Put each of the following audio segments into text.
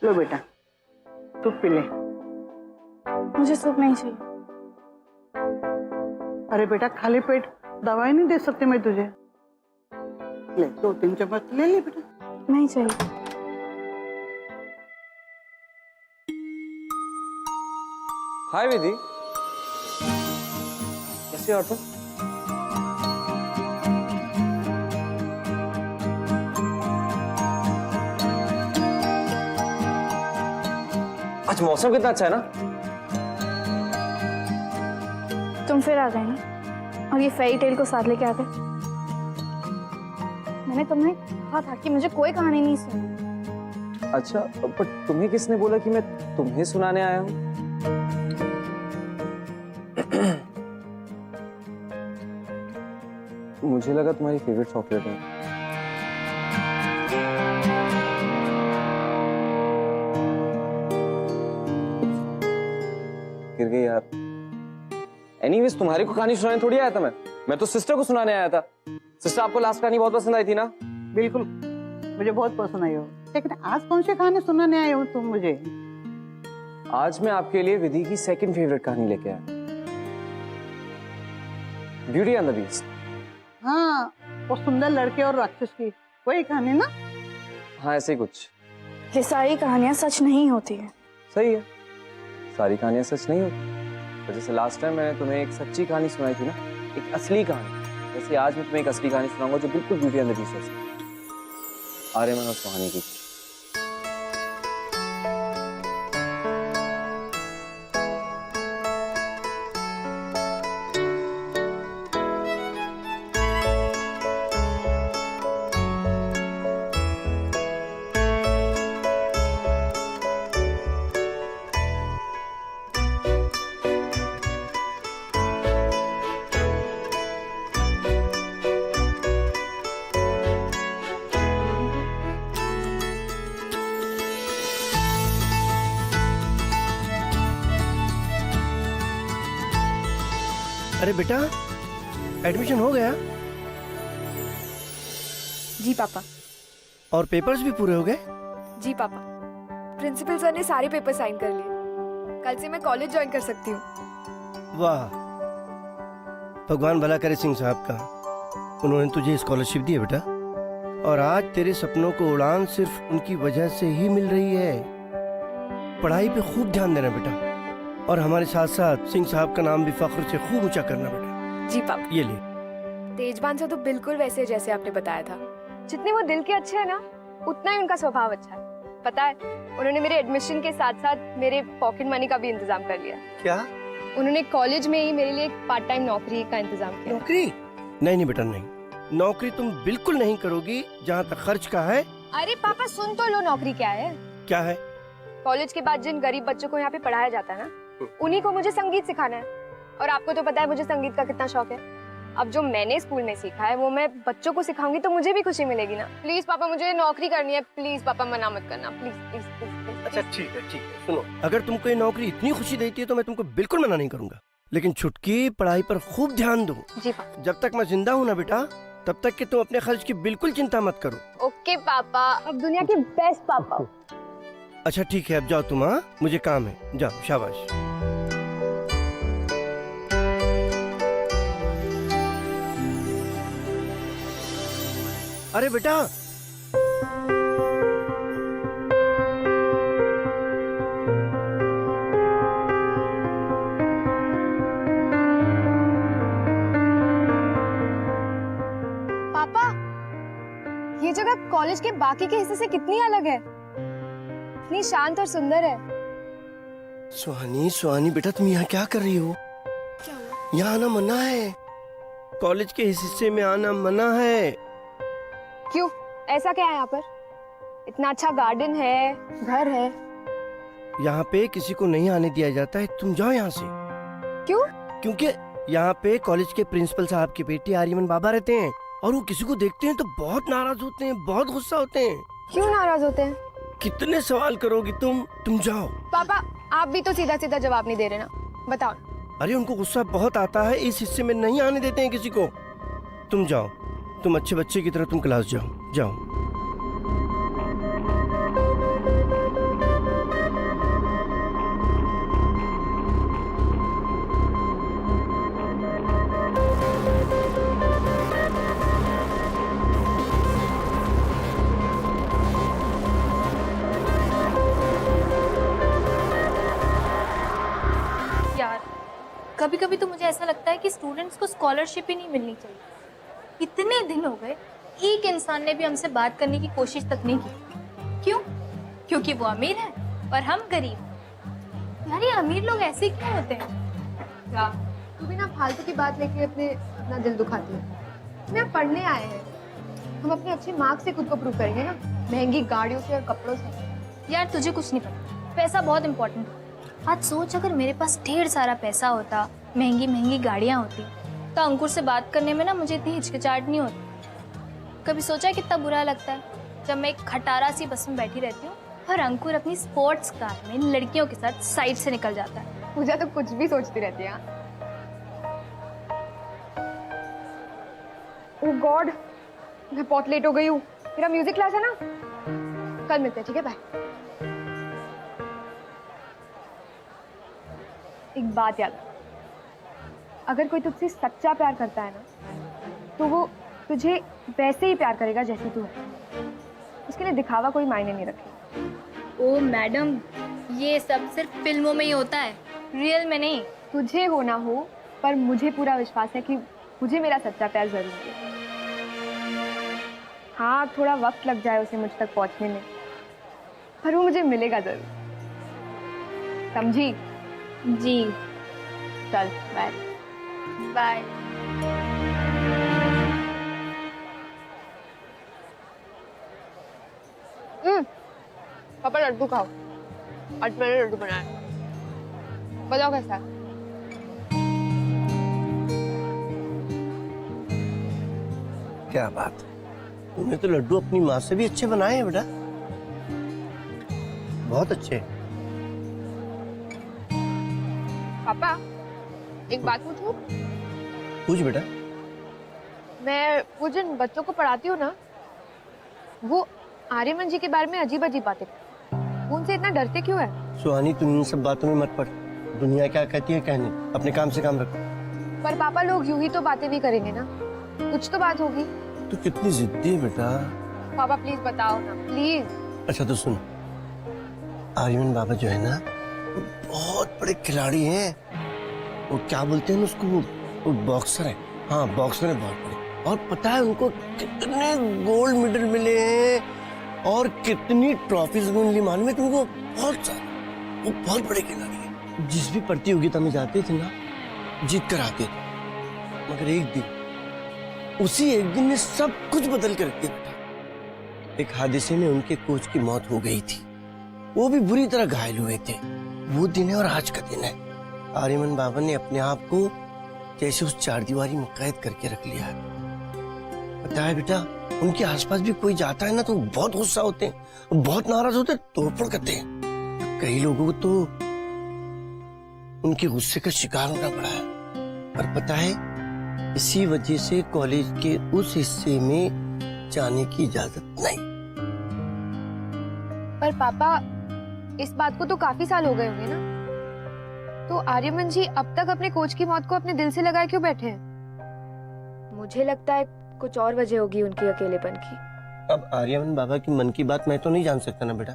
लो बेटा, soup P ले। मुझे सूप नहीं चाहिए। अरे बेटा, खाली पेट दवाई नहीं दे सकती मैं तुझे। ले 2-3 चम्मच ले ले बेटा। नहीं चाहिए। हाय विधि, कैसी हो तुम? आज मौसम कितना अच्छा है ना। तुम फिर आ गए ना, और ये फेरी टेल को साथ लेके आ गए। मैंने तुम्हें कहा था कि मुझे कोई कहानी नहीं सुननी। अच्छा, पर तुम्हें किसने बोला कि मैं तुम्हें सुनाने आया हूँ? मुझे लगा तुम्हारी फेवरेट चॉकलेट है। गिर गई यार। एनीवेज, तुम्हारी को कहानी सुनाने थोड़ी आया था मैं तो सिस्टर को सुनाने आया था। सिस्टर, आपको लास्ट कहानी बहुत पसंद आई थी ना? बिल्कुल, मुझे बहुत पसंद आई हो। लेकिन आज कौन सी कहानी सुनाने आए हो तुम मुझे? आज मैं आपके लिए विधि की सेकंड फेवरेट कहानी लेके आया, ब्यूटी एंड द बीस्ट। हाँ, वो सुंदर लड़के और राक्षस की वही कहानी ना? हाँ, ऐसे ही कुछ। ये सारी कहानियां सच नहीं होती है। सही है, सारी कहानियां सच नहीं होती। तो जैसे लास्ट टाइम मैंने तुम्हें एक सच्ची कहानी सुनाई थी ना, एक असली कहानी, जैसे आज मैं तुम्हें एक असली कहानी सुनाऊंगा जो बिल्कुल ब्यूटी एंड द बीस्ट है। आर्यमन और सुहानी की। अरे बेटा, एडमिशन हो गया? जी पापा। और पेपर्स भी पूरे हो गए? जी पापा, प्रिंसिपल सर ने सारे पेपर साइन कर लिए। कल से मैं कॉलेज ज्वाइन कर सकती हूँ। वाह, भगवान भला करे सिंह साहब का। उन्होंने तुझे स्कॉलरशिप दी है बेटा, और आज तेरे सपनों को उड़ान सिर्फ उनकी वजह से ही मिल रही है। पढ़ाई पे खूब ध्यान देना बेटा, और हमारे साथ साथ सिंह साहब का नाम भी फख्र से खूब ऊंचा करना बेटा। जी पापा। ये ले। तेजबान से तो बिल्कुल वैसे जैसे आपने बताया था। जितने वो दिल के अच्छे हैं ना, उतना ही उनका स्वभाव अच्छा है। पता है, उन्होंने मेरे एडमिशन के साथ साथ मेरे पॉकेट मनी का भी इंतजाम कर लिया। क्या? उन्होंने कॉलेज में ही मेरे लिए एक पार्ट टाइम नौकरी का इंतजाम किया। नौकरी? नहीं बेटा, नहीं, नौकरी तुम बिल्कुल नहीं करोगी जहाँ तक खर्च का है। अरे पापा, सुन तो लो, नौकरी क्या है। क्या है? कॉलेज के बाद जिन गरीब बच्चों को यहाँ पे पढ़ाया जाता है ना, उन्हीं को मुझे संगीत सिखाना है। और आपको तो पता है मुझे संगीत का कितना शौक है। अब जो मैंने स्कूल में सीखा है वो मैं बच्चों को सिखाऊंगी तो मुझे भी खुशी मिलेगी ना। प्लीज पापा, मुझे नौकरी करनी है। प्लीज पापा, मना मत करना। Please please please. अच्छा ठीक है, सुनो, अगर तुमको ये नौकरी इतनी खुशी देती है तो मैं तुमको बिल्कुल मना नहीं करूंगा, लेकिन छुटकी पढ़ाई पर खूब ध्यान दो। जी पापा। जब तक मैं जिंदा हूँ ना बेटा, तब तक कि तुम अपने खर्च की बिल्कुल चिंता मत करो। ओके पापा, अब दुनिया के बेस्ट पापा। अच्छा ठीक है, अब जाओ तुम। हाँ, मुझे काम है, जाओ, शाबाश। अरे बेटा, पापा, ये जगह कॉलेज के बाकी के हिस्से से कितनी अलग है। इतनी शांत और सुंदर है। सुहानी बेटा, तुम यहाँ क्या कर रही हो? क्या हुआ? यहाँ आना मना है। कॉलेज के इस हिस्से में आना मना है। क्यों, ऐसा क्या है यहाँ पर? इतना अच्छा गार्डन है, घर है। यहाँ पे किसी को नहीं आने दिया जाता है, तुम जाओ यहाँ से। क्यों? क्योंकि यहाँ पे कॉलेज के प्रिंसिपल साहब के बेटे आर्यमन बाबा रहते हैं, और वो किसी को देखते हैं तो बहुत नाराज होते हैं, बहुत गुस्सा होते हैं। क्यों नाराज होते हैं? कितने सवाल करोगी तुम जाओ। पापा, आप भी तो सीधा सीधा जवाब नहीं दे रहे ना, बताओ। अरे उनको गुस्सा बहुत आता है, इस हिस्से में नहीं आने देते हैं किसी को। तुम जाओ, तुम अच्छे बच्चे की तरह तुम क्लास जाओ। कभी कभी तो मुझे ऐसा लगता है कि स्टूडेंट्स को स्कॉलरशिप ही नहीं मिलनी चाहिए। इतने दिन हो गए, एक इंसान ने भी हमसे बात करने की कोशिश तक नहीं की। क्यों? क्योंकि वो अमीर है और हम गरीब। यार ये अमीर लोग ऐसे क्यों होते हैं? क्या तू भी ना फालतू की बात लेके अपना दिल दुखाती है। हम यहाँ पढ़ने आए हैं, हम अपने अच्छे मार्क्स से खुद को प्रूव करेंगे ना, महंगी गाड़ियों से और कपड़ों से। यार तुझे कुछ नहीं पता, पैसा बहुत इंपॉर्टेंट है। आज सोच, अगर मेरे पास ढेर सारा पैसा होता, महंगी महंगी गाड़ियाँ होती, तो अंकुर से बात करने में ना मुझे इतनी हिचकिचाहट नहीं होती। कभी सोचा है कितना बुरा लगता है जब मैं एक खटारा सी बस में बैठी रहती हूँ और अंकुर अपनी स्पोर्ट्स कार में लड़कियों के साथ साइड से निकल जाता है। पूजा तो कुछ भी सोचती रहती है। ओह गॉड, मैं बहुत लेट हो गई हूँ। मेरा म्यूजिक क्लास है ना, कल मिलते हैं, ठीक है? बाय। एक बात याद, अगर कोई तुझसे सच्चा प्यार करता है ना, तो वो तुझे वैसे ही प्यार करेगा जैसे तू है। उसके लिए दिखावा कोई मायने नहीं रखेगा। ओ मैडम, ये सब सिर्फ फिल्मों में ही होता है, रियल में नहीं। तुझे हो ना हो, पर मुझे पूरा विश्वास है कि मुझे मेरा सच्चा प्यार जरूर मिलेगा। हाँ, थोड़ा वक्त लग जाए उसे मुझ तक पहुंचने में, पर वो मुझे मिलेगा जरूर। समझी? जी। चल बाय। बाय। पापा लड्डू खाओ, आज मैंने लड्डू बनाया। बताओ कैसा है? क्या बात है, तूने तो लड्डू अपनी माँ से भी अच्छे बनाए हैं बेटा, बहुत अच्छे। पापा एक बात पूछूं? पूछ बेटा। मैं वो जिन बच्चों को पढ़ाती हूँ ना, वो आर्यमन जी के बारे में अजीब अजीब बातें, वो उनसे इतना डरते क्यों है? सुहानी, तुम इन सब बातों में मत पड़। दुनिया क्या कहती है कहने, अपने काम से काम रखो। पर पापा लोग यूं ही तो बातें नहीं करेंगे ना, कुछ तो बात होगी। तू कितनी जिद्दी है बेटा। पापा प्लीज बताओ ना, प्लीज। अच्छा तो सुन, आर्यमन बाबा जो है ना, वो बहुत बड़े खिलाड़ी हैं। वो क्या बोलते हैं उसको, वो बॉक्सर है। हाँ, बॉक्सर है बहुत बड़े। और पता है उनको कितने गोल्ड मेडल मिले हैं और कितनी ट्रॉफीज मिली, मालूम है तुमको? बहुत सारे। वो बहुत बड़े खिलाड़ी हैं। जिस भी प्रतियोगिता में जाते थे ना, जीत कर आते थे। मगर एक दिन, उसी एक दिन में सब कुछ बदल कर रख दिया बेटा। एक हादसे में उनके कोच की मौत हो गई थी, वो भी बुरी तरह घायल हुए थे। वो दिन है और आज का दिन है। आर्यमन बाबा ने अपने आप को जैसे उस चारदीवारी में कैद करके रख लिया है। पता है बेटा, उनके आसपास भी कोई जाता है ना तो बहुत गुस्सा होते हैं, बहुत नाराज होते हैं, तोड़फोड़ करते हैं। कई लोगों को तो उनके गुस्से का शिकार होना पड़ा है। पर पता है, इसी वजह से कॉलेज के उस हिस्से में जाने की इजाजत नहीं। पर पापा, इस बात को तो काफी साल हो गए होंगे ना, तो आर्यमन जी अब तक अपने कोच की मौत को अपने दिल से लगाए क्यों बैठे हैं? मुझे लगता है कुछ और वजह होगी उनके अकेलेपन की। अब आर्यमन बाबा की मन की बात मैं तो नहीं जान सकता ना बेटा,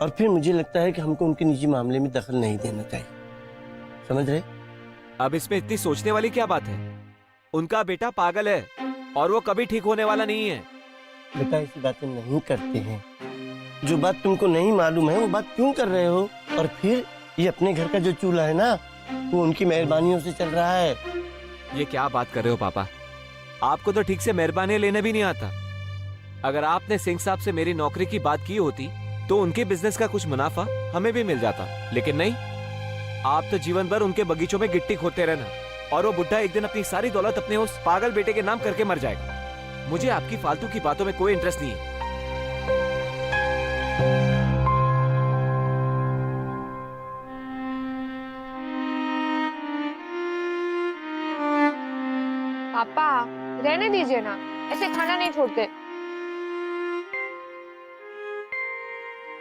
और फिर मुझे लगता है कि हमको उनके निजी मामले में दखल नहीं देना चाहिए, समझ रहे? अब इसमें इतनी सोचने वाली क्या बात है? उनका बेटा पागल है और वो कभी ठीक होने वाला नहीं है। बेटा ऐसी बातें नहीं करते हैं। जो बात तुमको नहीं मालूम है वो बात क्यों कर रहे हो? और फिर ये अपने घर का जो चूल्हा है ना, वो उनकी मेहरबानियों से चल रहा है। ये क्या बात कर रहे हो पापा? आपको तो ठीक से मेहरबानी लेने भी नहीं आता। अगर आपने सिंह साहब से मेरी नौकरी की बात की होती तो उनके बिजनेस का कुछ मुनाफा हमें भी मिल जाता, लेकिन नहीं। आप तो जीवन भर उनके बगीचों में गिट्टी खोदते रहना, और वो बुढ़ा एक दिन अपनी सारी दौलत अपने उस पागल बेटे के नाम करके मर जाएगा। मुझे आपकी फालतू की बातों में कोई इंटरेस्ट नहीं है। पापा रहने दीजिए ना, ऐसे खाना नहीं छोड़ते।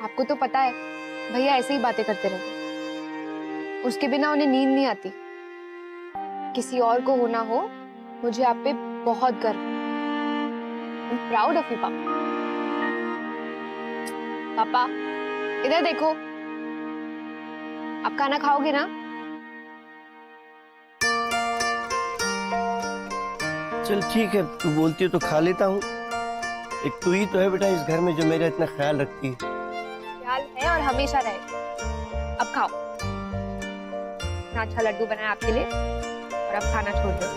आपको तो पता है भैया ऐसे ही बातें करते रहते, उसके बिना उन्हें नींद नहीं आती। किसी और को होना हो, मुझे आप पे बहुत गर्व है। I'm proud of you, पापा। पापा इधर देखो, आप खाना खाओगे ना? चल ठीक है, तू बोलती हो तो खा लेता हूँ। एक तू ही तो है बेटा इस घर में जो मेरा इतना ख्याल रखती है। ख्याल है और हमेशा रहे। अब खाओ। इतना अच्छा लड्डू बनाया आपके लिए और अब खाना छोड़ दो।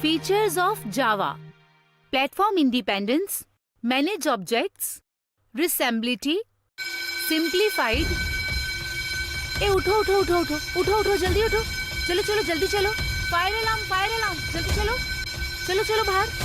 Features of Java: platform independence, manage objects, reusability, simplified. ए उठो उठो उठो उठो उठो उठो जल्दी उठो, चलो चलो जल्दी चलो, फायर अलार्म जल्दी चलो, चलो चलो बाहर।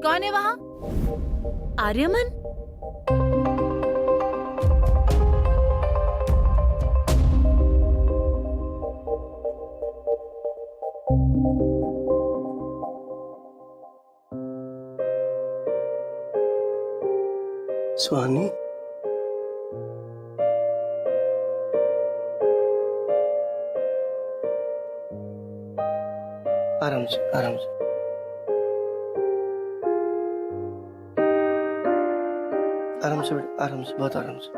कौन है वहाँ? आर्यमन? सुहानी, आराम से आराम से। आराम से बेटा, आराम से, बहुत आराम से।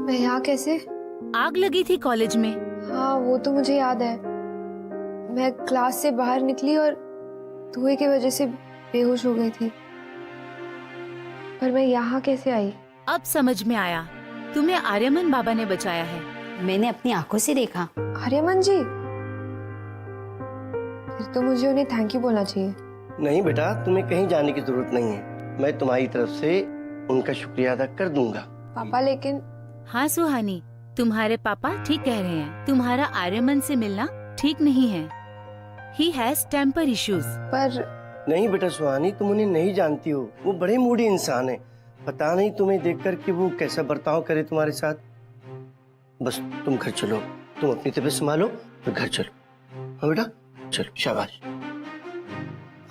मैं यहाँ कैसे? आग लगी थी कॉलेज में। हाँ वो तो मुझे याद है। मैं क्लास से बाहर निकली और धुएं की वजह से बेहोश हो गई थी। पर मैं यहाँ कैसे आई? अब समझ में आया, तुम्हें आर्यमन बाबा ने बचाया है। मैंने अपनी आंखों से देखा। आर्यमन जी? फिर तो मुझे उन्हें थैंक यू बोलना चाहिए। नहीं बेटा, तुम्हें कहीं जाने की जरूरत नहीं है। मैं तुम्हारी तरफ से उनका शुक्रिया अदा कर दूंगा। पापा लेकिन। हाँ सुहानी, तुम्हारे पापा ठीक कह रहे हैं। तुम्हारा आर्यमन से मिलना ठीक नहीं है। He has temper issues। पर नहीं बेटा सुहानी, तुम उन्हें नहीं जानती हो। वो बड़े मूडी इंसान है। पता नहीं तुम्हें देखकर कि वो कैसा बर्ताव करे तुम्हारे साथ। बस तुम घर चलो, तुम अपनी तबीयत संभालो और घर चलो। हाँ बेटा, चलो, शाबाश।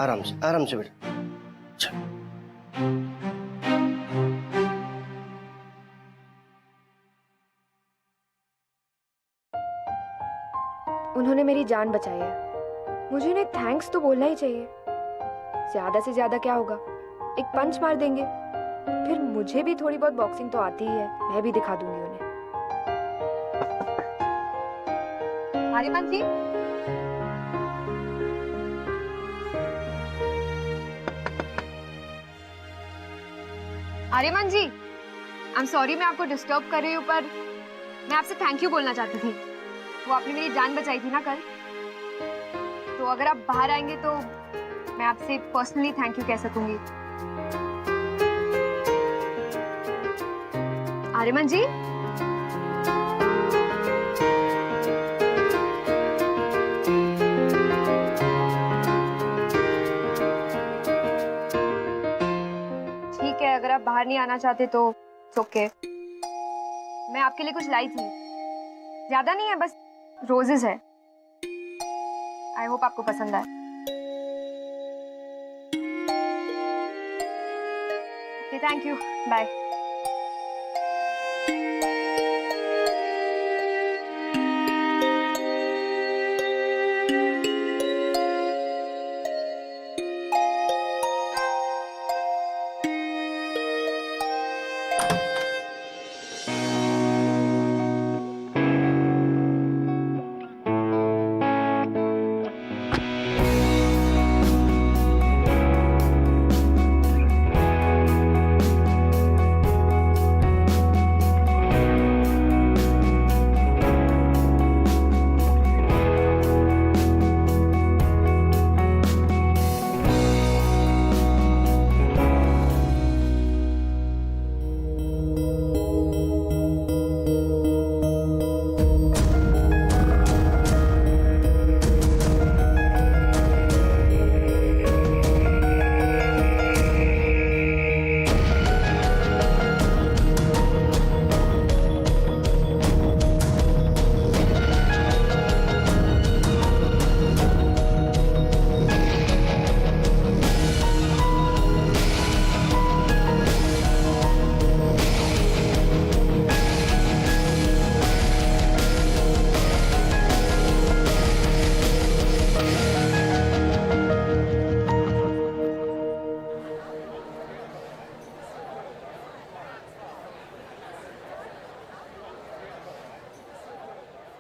आराम से बेटा, चलो। उन्होंने मेरी जान बचाई है। मुझे उन्हें थैंक्स तो बोलना ही चाहिए। ज्यादा से ज्यादा क्या होगा, एक पंच मार देंगे। फिर मुझे भी थोड़ी बहुत बॉक्सिंग तो आती ही है, मैं भी दिखा दूंगी उन्हें। आर्यमान जी, आर्यमान जी, आई एम सॉरी मैं आपको डिस्टर्ब कर रही हूँ, पर मैं आपसे थैंक यू बोलना चाहती थी। वो आपने मेरी जान बचाई थी ना कल, तो अगर आप बाहर आएंगे तो मैं आपसे पर्सनली थैंक यू कह सकूंगी। आर्यमान जी, ठीक है, अगर आप बाहर नहीं आना चाहते तो ओके। मैं आपके लिए कुछ लाई थी, ज्यादा नहीं है, बस रोजेस है। आई होप आपको पसंद आए। Okay, thank you, bye.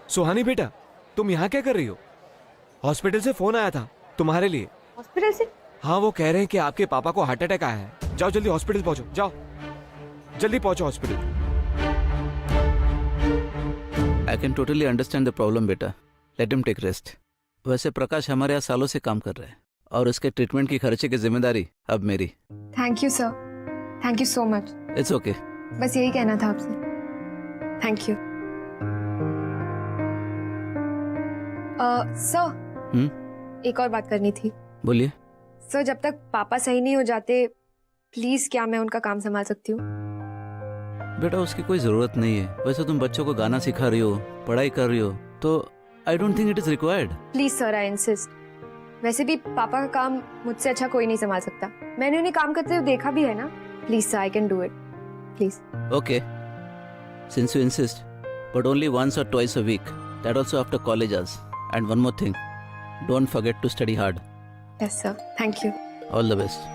Suhani बेटा, तुम यहाँ क्या कर रही हो? हॉस्पिटल से फोन आया था तुम्हारे लिए। हॉस्पिटल से? हाँ, वो कह रहे हैं कि आपके पापा को हार्ट अटैक आया है। जाओ जल्दी हॉस्पिटल पहुंचो, जाओ जल्दी पहुंचो hospital. I can totally understand the problem बेटा, लेट हिम टेक रेस्ट। वैसे प्रकाश हमारे यहाँ सालों से काम कर रहे हैं और उसके ट्रीटमेंट की खर्चे की जिम्मेदारी अब मेरी। Thank you sir, thank you so much. It's okay. बस यही कहना था आपसे, थैंक यू। सर, एक और बात करनी थी। बोलिए। सर, जब तक पापा सही नहीं हो जाते, प्लीज क्या मैं उनका काम संभाल सकती हूँ? बेटा उसकी कोई जरूरत नहीं है। वैसे तुम बच्चों को गाना सिखा रही हो, पढ़ाई कर रही हो, तो I don't think it is required. Please sir, I insist. वैसे भी पापा का काम मुझसे अच्छा कोई नहीं संभाल सकता। मैंने उन्हें काम करते हुए देखा भी है ना। Please sir, I can do it, please. Okay, since you insist, but only once or twice a week, that also after college hours. And one more thing, don't forget to study hard. Yes sir, thank you. All the best.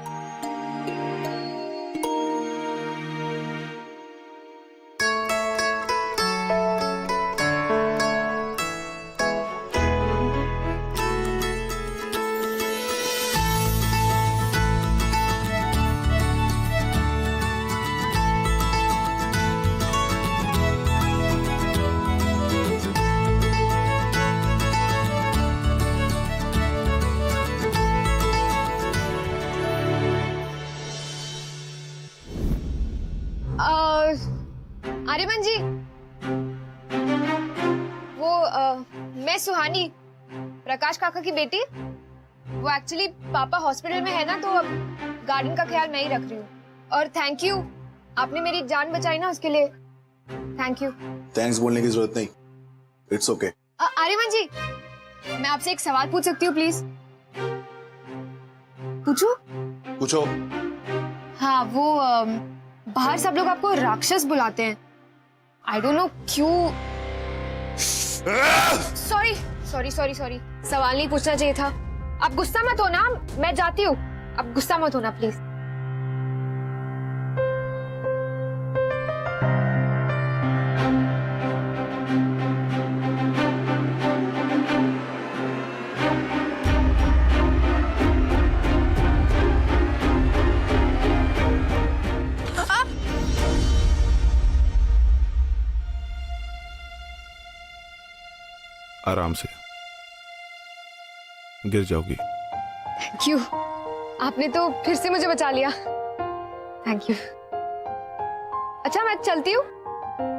Aryaman ji, वो मैं सुहानी, प्रकाश काका की बेटी। वो actually पापा hospital में है ना, तो अब गार्डन का ख्याल मैं ही रख रही हूँ। और थैंक यू, आपने मेरी जान बचाई ना, उसके लिए थैंक यू। थैंक्स बोलने की जरूरत नहीं, इट्स ओके। आर्यमान जी, मैं आपसे एक सवाल पूछ सकती हूँ प्लीज? पूछूं? पूछो। हाँ, वो बाहर सब लोग आपको राक्षस बुलाते हैं। आई डोंट नो क्यों। सॉरी सॉरी सॉरी सॉरी, सवाल नहीं पूछना चाहिए था। आप गुस्सा मत होना, मैं जाती हूँ। आप गुस्सा मत होना प्लीज। आराम से, गिर जाओगी। थैंक यू, आपने तो फिर से मुझे बचा लिया। Thank you. अच्छा मैं चलती हूँ,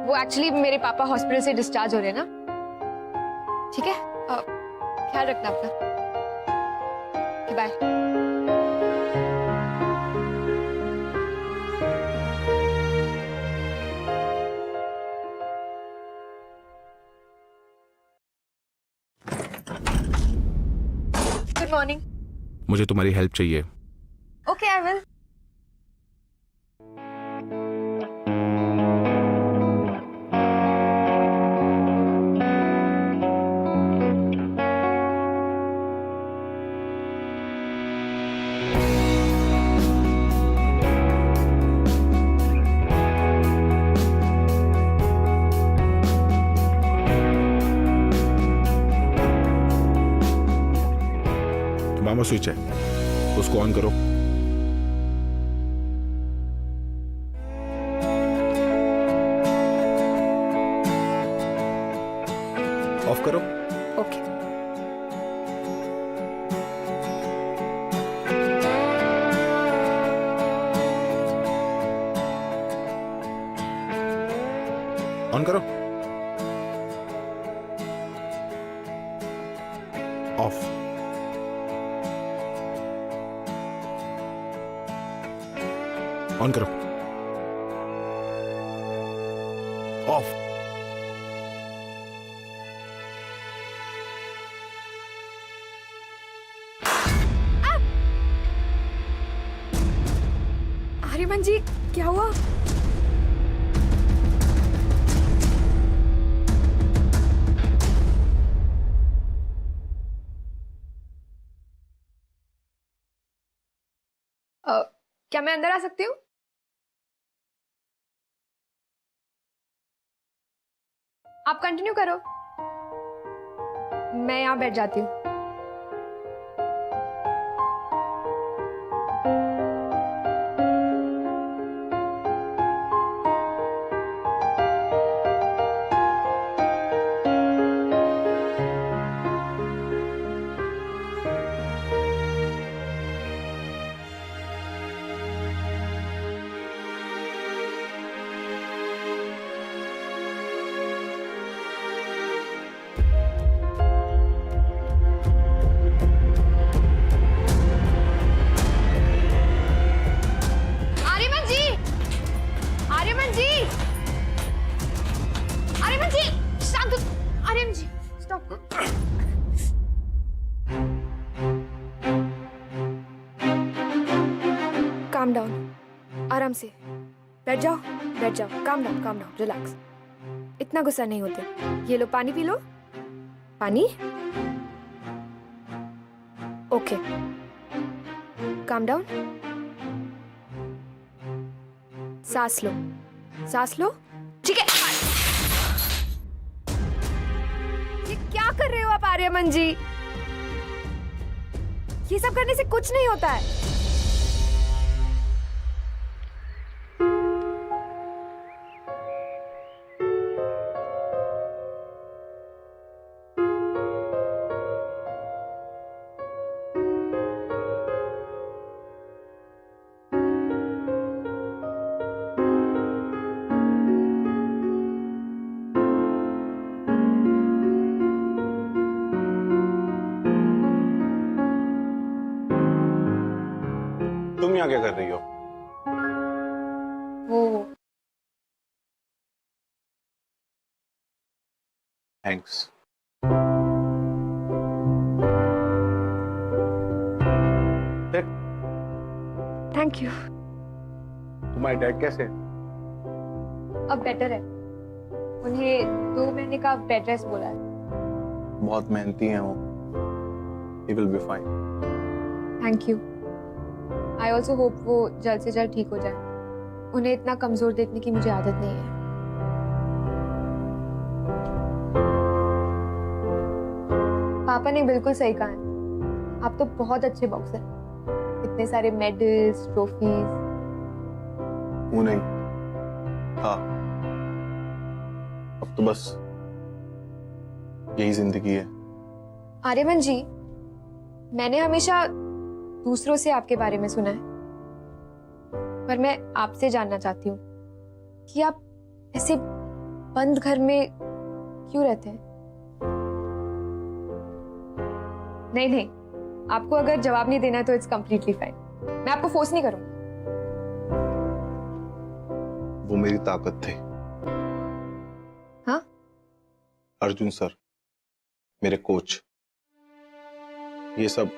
वो एक्चुअली मेरे पापा हॉस्पिटल से डिस्चार्ज हो रहे हैं ना। ठीक है, ख्याल रखना अपना। बाय। Good morning. मुझे तुम्हारी हेल्प चाहिए। Okay, I will. Mama switch है, उसको ऑन करो। ऑफ करो। ओके। ऑन करो। ऑफ। ऑन करो। ऑफ। आर्यमन जी, क्या हुआ? क्या मैं अंदर आ सकती हूँ? आप कंटिन्यू करो, मैं यहाँ बैठ जाती हूँ। काम डाउन, आराम से बैठ जाओ, बैठ जाओ। Calm down, relax. इतना गुस्सा नहीं होते। ये लो, पानी पी लो। पानी। Okay, calm down. सांस लो, सांस लो। ठीक है। ये क्या कर रहे हो आप आर्यमन जी? ये सब करने से कुछ नहीं होता है। तुम यहाँ क्या कर रही हो? वो थैंक्स। Thank you. तुम्हारे डैड कैसे? अब बेटर है। उन्हें 2 महीने का बेड रेस्ट बोला है। बहुत मेहनती हैं वो। He will be fine. Thank you. I also hope वो जल्द से जल्द ठीक हो जाए। उन्हें इतना कमजोर देखने की मुझे आदत नहीं है। पापा ने बिल्कुल सही कहा है। आप तो बहुत अच्छे बॉक्सर, इतने सारे मेडल्स, ट्रॉफीज। वो नहीं, हाँ, अब तो बस यही जिंदगी है। आर्यमन जी, मैंने हमेशा दूसरों से आपके बारे में सुना है, पर मैं आपसे जानना चाहती हूँ कि आप ऐसे बंद घर में क्यों रहते हैं? नहीं, आपको अगर जवाब नहीं देना है तो इट्स कंप्लीटली फाइन। मैं आपको फोर्स नहीं करूंगी। वो मेरी ताकत थे। हाँ? अर्जुन सर, मेरे कोच, ये सब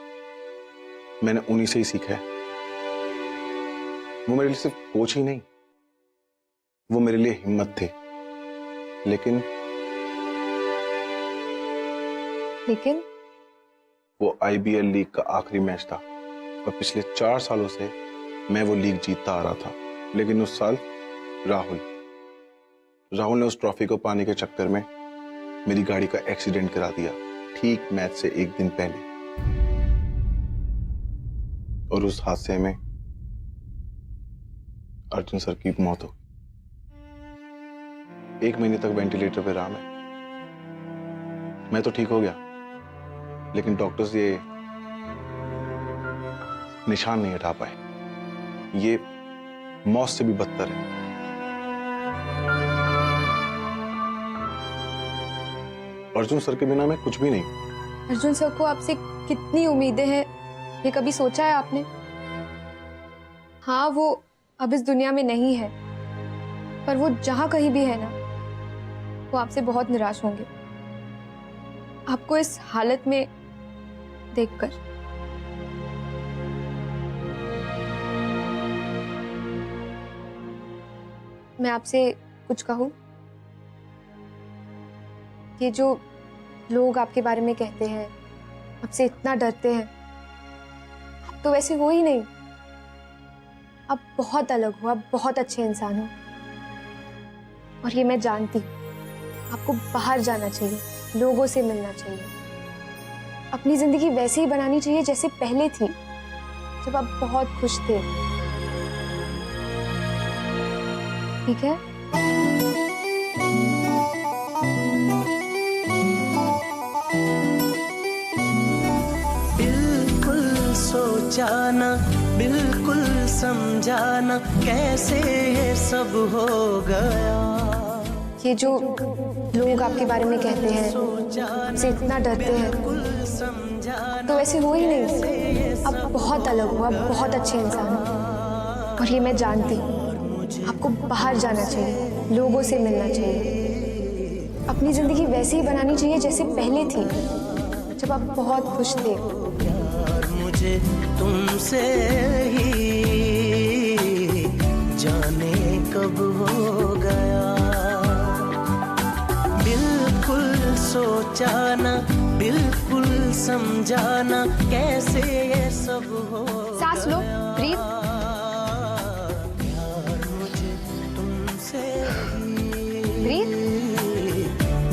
मैंने उन्हीं से ही सीखा है। वो मेरे लिए सिर्फ कोच ही नहीं, वो मेरे लिए हिम्मत थे। लेकिन वो IBL लीग का आखिरी मैच था और पिछले 4 सालों से मैं वो लीग जीतता आ रहा था। लेकिन उस साल राहुल ने उस ट्रॉफी को पाने के चक्कर में मेरी गाड़ी का एक्सीडेंट करा दिया, ठीक मैच से 1 दिन पहले। और उस हादसे में अर्जुन सर की मौत हो। 1 महीने तक वेंटिलेटर पे रहा मैं तो ठीक हो गया, लेकिन डॉक्टर्स ये निशान नहीं हटा पाए। ये मौत से भी बदतर है। अर्जुन सर के बिना मैं कुछ भी नहीं। अर्जुन सर को आपसे कितनी उम्मीदें हैं, ये कभी सोचा है आपने? हाँ, वो अब इस दुनिया में नहीं है, पर वो जहां कहीं भी है ना, वो आपसे बहुत निराश होंगे आपको इस हालत में देखकर। मैं आपसे कुछ कहूं? ये जो लोग आपके बारे में कहते हैं, आपसे इतना डरते हैं, आप तो वैसे हो ही नहीं। आप बहुत अलग हो, आप बहुत अच्छे इंसान हो, और ये मैं जानती हूँ। आपको बाहर जाना चाहिए, लोगों से मिलना चाहिए, अपनी जिंदगी वैसे ही बनानी चाहिए जैसे पहले थी, जब आप बहुत खुश थे। ठीक है? बिल्कुल सोचाना, बिल्कुल समझाना, कैसे ये सब हो गया। ये जो लोग आपके बारे में कहते हैं, आपसे इतना डरते हैं, तो वैसे हो ही नहीं। आप बहुत अलग हो, आप बहुत अच्छे इंसान हो, और ये मैं जानती हूँ। आपको बाहर जाना चाहिए, लोगों से मिलना चाहिए, अपनी जिंदगी वैसे ही बनानी चाहिए जैसे पहले थी, जब आप बहुत खुश थे। प्यार मुझे तुमसे ही जाने कब हो गया। बिल्कुल सोचाना, बिल्कुल समझाना, कैसे ये सब हो। सांस लो, ब्रीथ। प्यार मुझे तुमसे ब्रीथ।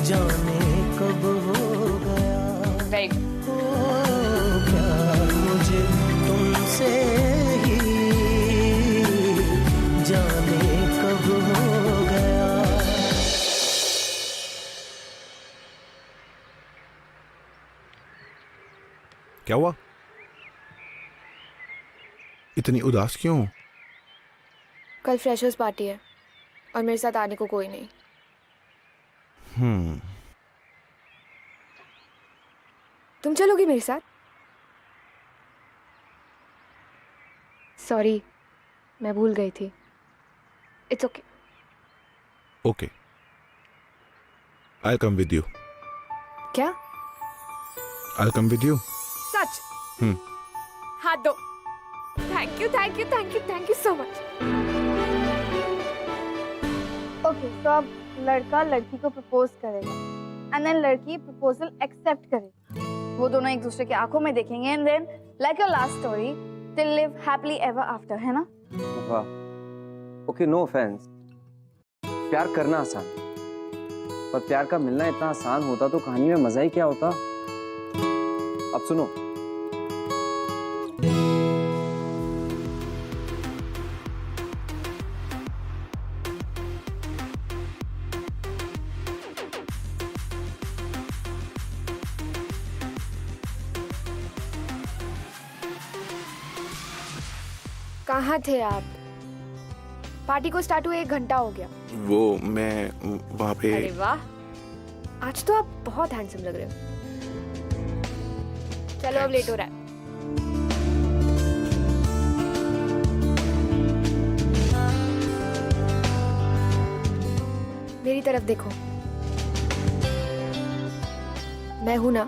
जाने कब हो गया। राइट। प्यार मुझे तुमसे ही जाने कब हो गया। क्या हुआ? इतनी उदास क्यों? कल फ्रेशर्स पार्टी है और मेरे साथ आने को कोई नहीं। तुम चलोगी मेरे साथ? सॉरी, मैं भूल गई थी। It's okay. Okay, I come with you. क्या? I come with you. सच? हाथ दो। Thank you, thank you, thank you, thank you so much. Okay, तो अब लड़का लड़की को प्रपोज करेगा एंड देन लड़की प्रपोजल एक्सेप्ट करेगी। वो दोनों एक दूसरे की आंखों में देखेंगे and then like your last story they'll live happily ever after, है ना? वाह। Okay, no offence. प्यार करना आसान है, पर प्यार का मिलना इतना आसान होता तो कहानी में मजा ही क्या होता। अब सुनो, कहाँ थे आप? पार्टी को स्टार्ट हुए 1 घंटा हो गया। वो मैं वहाँ पे। अरे वाह, आज तो आप बहुत हैंडसम लग रहे हो। चलो अब लेट हो रहा है। मेरी तरफ देखो, मैं हूं ना।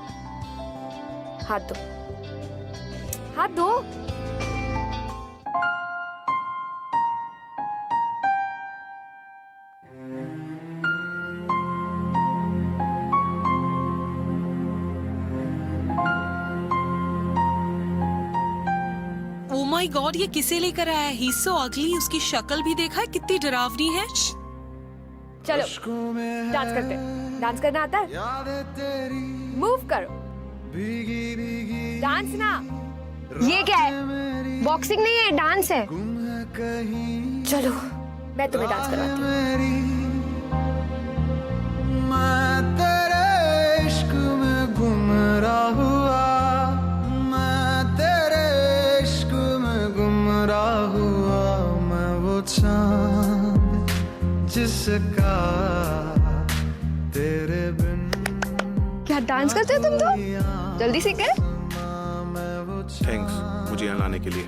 हाथ दो, हाथ दो। ओ माय गॉड, ये किसे लेकर आया है? ही सो अगली। उसकी शक्ल भी देखा है, कितनी डरावनी है। चलो डांस करते हैं। डांस करना आता है? मूव करो, डांस ना। ये क्या है? बॉक्सिंग नहीं है, डांस है। चलो मैं तुम्हें डांस करवाती हूँ। मैं तेरे इश्क में गुमराह हुआ, मैं तेरे इश्क में गुमराह हुआ, मैं वो चांद जिसका तेरे बिन। क्या डांस करते हो तुम तो? जल्दी सीख गए। थैंक्स मुझे यहाँ लाने के लिए।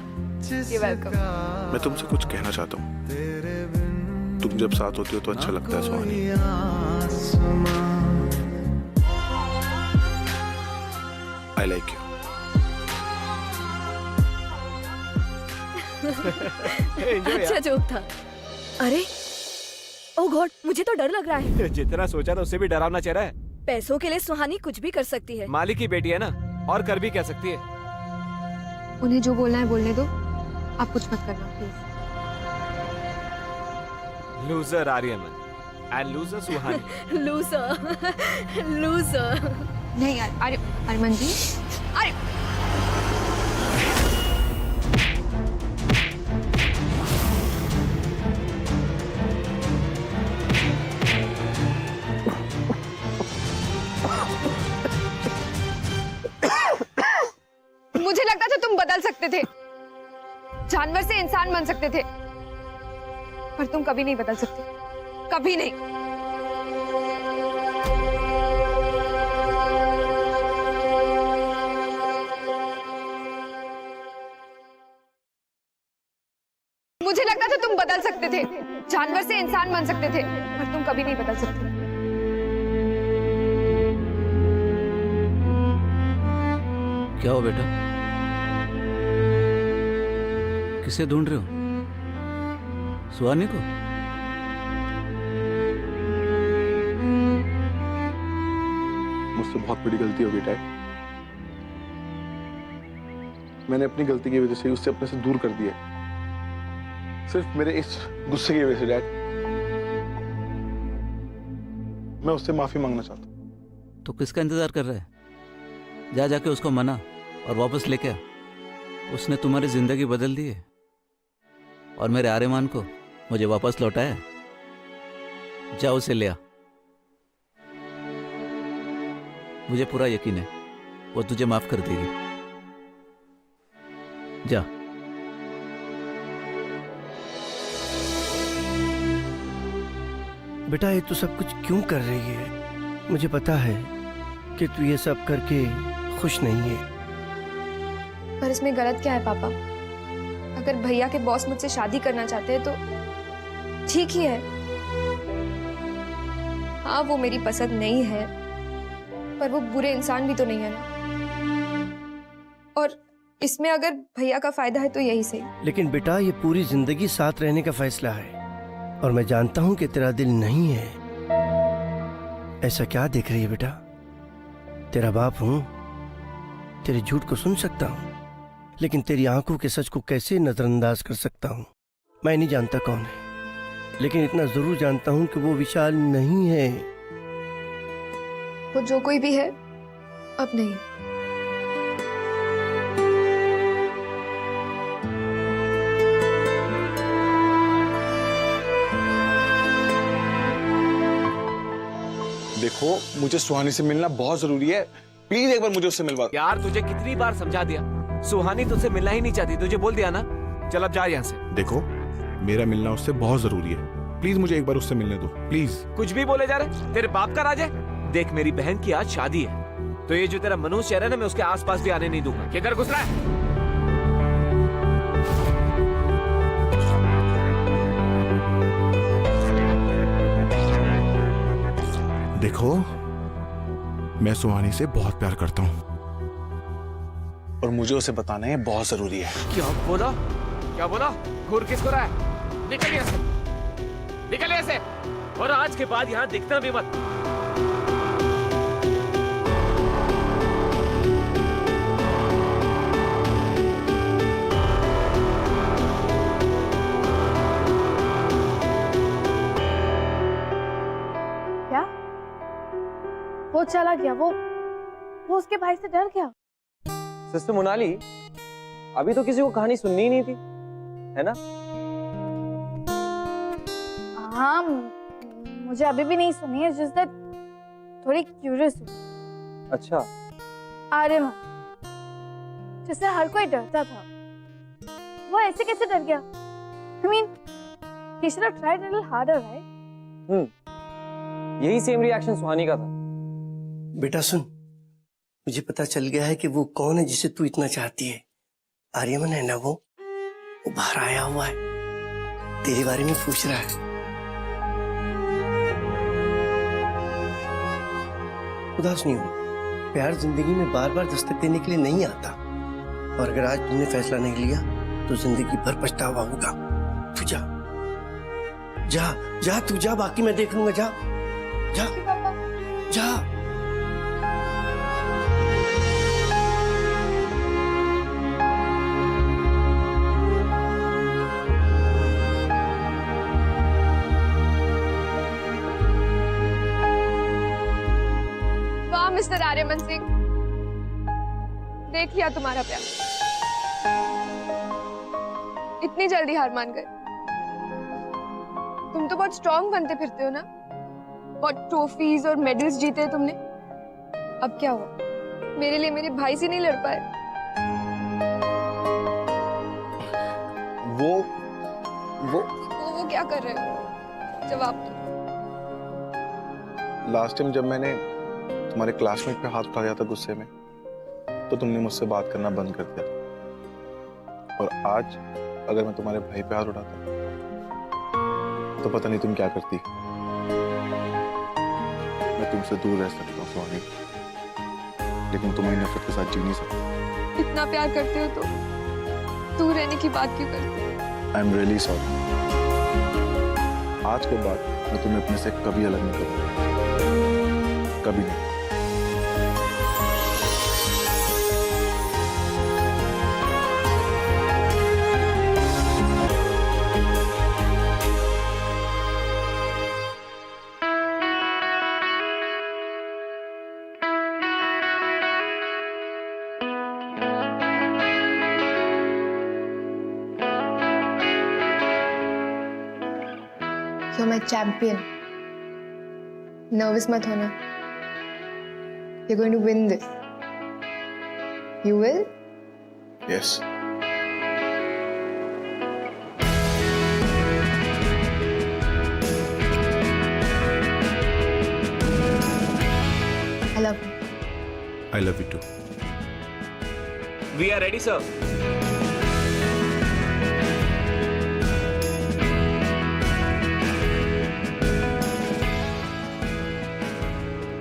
You're welcome. मैं तुमसे कुछ कहना चाहता हूँ। तुम जब साथ होती हो तो अच्छा लगता है सुहानी। I like you. अच्छा जोक था। अरे ओ गॉड, मुझे तो डर लग रहा है। जितना सोचा था उससे भी डरावना चेहरा है। पैसों के लिए सुहानी कुछ भी कर सकती है। मालिक की बेटी है ना, और कर भी क्या सकती है। उन्हें जो बोलना है बोलने दो, आप कुछ मत करना please. Loser Aryaman and loser Suhani. Loser loser नहीं यार। अरे अरमान जी, अरे मुझे लगता था तुम बदल सकते थे, जानवर से इंसान बन सकते थे, पर तुम कभी नहीं बदल सकते, कभी नहीं। मुझे लगता था तुम बदल सकते थे, जानवर से इंसान बन सकते थे, पर तुम कभी नहीं बदल सकते। क्या हो बेटा? किसे ढूंढ रहे हो? सुहानी को? मुझसे बहुत बड़ी गलती हो गई डैड। मैंने अपनी गलती की वजह से उससे अपने से दूर कर दिया, सिर्फ मेरे इस गुस्से की वजह से डैड। मैं उससे माफी मांगना चाहता हूँ। तो किसका इंतजार कर रहा है? जा जाके उसको मना और वापस लेके आ। उसने तुम्हारी जिंदगी बदल दी है और मेरे आर्यमान को मुझे वापस लौटाया। जा उसे ले आ। मुझे पूरा यकीन है वो तुझे माफ कर देगी। जा। बेटा ये तू सब कुछ क्यों कर रही है? मुझे पता है कि तू ये सब करके खुश नहीं है। पर इसमें गलत क्या है पापा? अगर भैया के बॉस मुझसे शादी करना चाहते हैं तो ठीक ही है। हाँ वो मेरी पसंद नहीं है, पर वो बुरे इंसान भी तो नहीं है ना। और इसमें अगर भैया का फायदा है तो यही सही। लेकिन बेटा ये पूरी जिंदगी साथ रहने का फैसला है और मैं जानता हूं कि तेरा दिल नहीं है। ऐसा क्या देख रही है बेटा? तेरा बाप हूं, तेरे झूठ को सुन सकता हूं, लेकिन तेरी आंखों के सच को कैसे नजरअंदाज कर सकता हूं? मैं नहीं जानता कौन है, लेकिन इतना जरूर जानता हूं कि वो विशाल नहीं है। वो जो कोई भी है अब नहीं। देखो मुझे सुहानी से मिलना बहुत जरूरी है, प्लीज एक बार मुझे उससे मिलवा। यार तुझे कितनी बार समझा दिया, सुहानी तुझसे मिलना ही नहीं चाहती। तुझे बोल दिया ना, चल अब जा यहाँ से। देखो, मेरा मिलना उससे बहुत जरूरी है, प्लीज मुझे एक बार उससे मिलने दो, प्लीज। कुछ भी बोले जा रहे, तेरे बाप का राज है। देख मेरी बहन की आज शादी है, तो ये जो तेरा मनोज शहर है ना, मैं उसके आसपास भी आने नहीं दूंगा। किधर घुस रहा है? देखो, मैं सुहानी से बहुत प्यार करता हूँ और मुझे उसे बताना ये बहुत जरूरी है। क्या बोला? क्या बोला? घूर किसको रहा है? निकल यहाँ से, निकल यहाँ से, और आज के बाद यहाँ दिखना भी मत। क्या? वो चला गया, वो उसके भाई से डर गया। सिस्टर मोनाली, अभी तो किसी को कहानी सुननी ही नहीं थी, है ना? हाँ, मुझे अभी भी नहीं सुनी है, जिस थोड़ी क्यूरियस हूँ। अच्छा। आर्यमन, जिससे हर कोई डरता था, वो ऐसे कैसे डर गया? I mean, he should have tried a little harder, right? यही सेम रिएक्शन सुहानी का था। बेटा सुन, मुझे पता चल गया है कि वो कौन है जिसे तू इतना चाहती है। आर्यमन है ना वो बाहर आया हुआ है, तेरे बारे में पूछ रहा है। उदास नहीं हो, प्यार जिंदगी में बार बार दस्तक देने के लिए नहीं आता, और अगर आज तुमने फैसला नहीं लिया तो जिंदगी भर पछतावा होगा। तू जा जा जा, तू जा, बाकी मैं देख लूंगा। जा जा जा। वाह मिस्टर आर्यमन सिंह, देख लिया तुम्हारा प्यार। इतनी जल्दी हार मान गए? तुम तो बहुत स्ट्रांग बनते फिरते हो ना, बहुत ट्रॉफीज और मेडल्स जीते तुमने। अब क्या हुआ? मेरे लिए मेरे भाई से नहीं लड़ पाए? वो क्या कर रहे हो? जवाब दो। लास्ट टाइम जब मैंने तुम्हारे क्लासमेट पे हाथ उठाया था गुस्से में, तो तुमने मुझसे बात करना बंद कर दिया था। और आज अगर मैं तुम्हारे भाई पे हाथ उठाता तो पता नहीं तुम क्या करती। मैं तुमसे दूर रह सकता हूँ सुहानी, लेकिन तुम्हारी नफरत के साथ जी नहीं सकता। इतना प्यार करते हो तो दूर रहने की बात क्यों करते हो? I am really sorry. आज के बाद मैं तुम्हें अपने से कभी अलग नहीं करूंगा, कभी नहीं। You're my champion. Nervous मत होना. You're going to win this. You will? Yes. I love you. I love you too. We are ready, sir.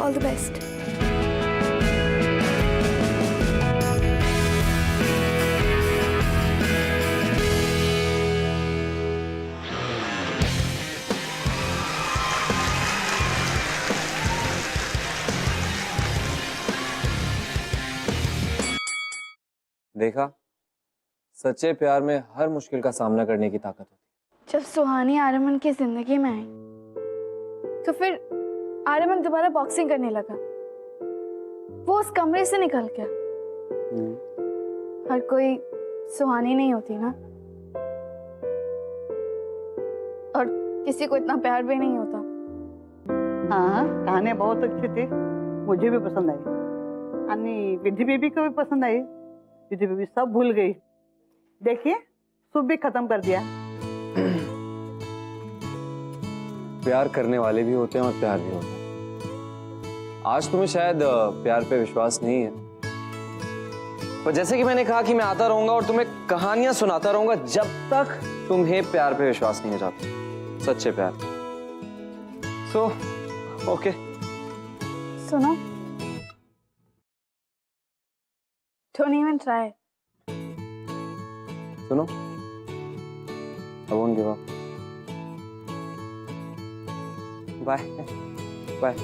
All the best. देखा, सच्चे प्यार में हर मुश्किल का सामना करने की ताकत होती है। जब सुहानी आर्यमन की जिंदगी में आई, तो फिर आर्यमन दोबारा बॉक्सिंग करने लगा। वो उस कमरे से निकल गया। हर कोई सुहानी नहीं होती ना, और किसी को इतना प्यार भी नहीं होता। हाँ, कहानी बहुत अच्छी थी, मुझे भी पसंद आई। आणि विधि बेबी को भी पसंद आई। विधि बेबी सब भूल गई। देखिए, सूप भी खत्म कर दिया। प्यार करने वाले भी होते हैं और प्यार भी होता है। आज तुम्हें शायद प्यार पे विश्वास नहीं है, पर जैसे कि मैंने कहा कि मैं आता रहूंगा और तुम्हें कहानियां सुनाता रहूंगा जब तक तुम्हें प्यार पे विश्वास नहीं हो जाता, सच्चे प्यार। सो ओके, सुनो, don't even try. सुनो, I won't give up. Bye. Bye.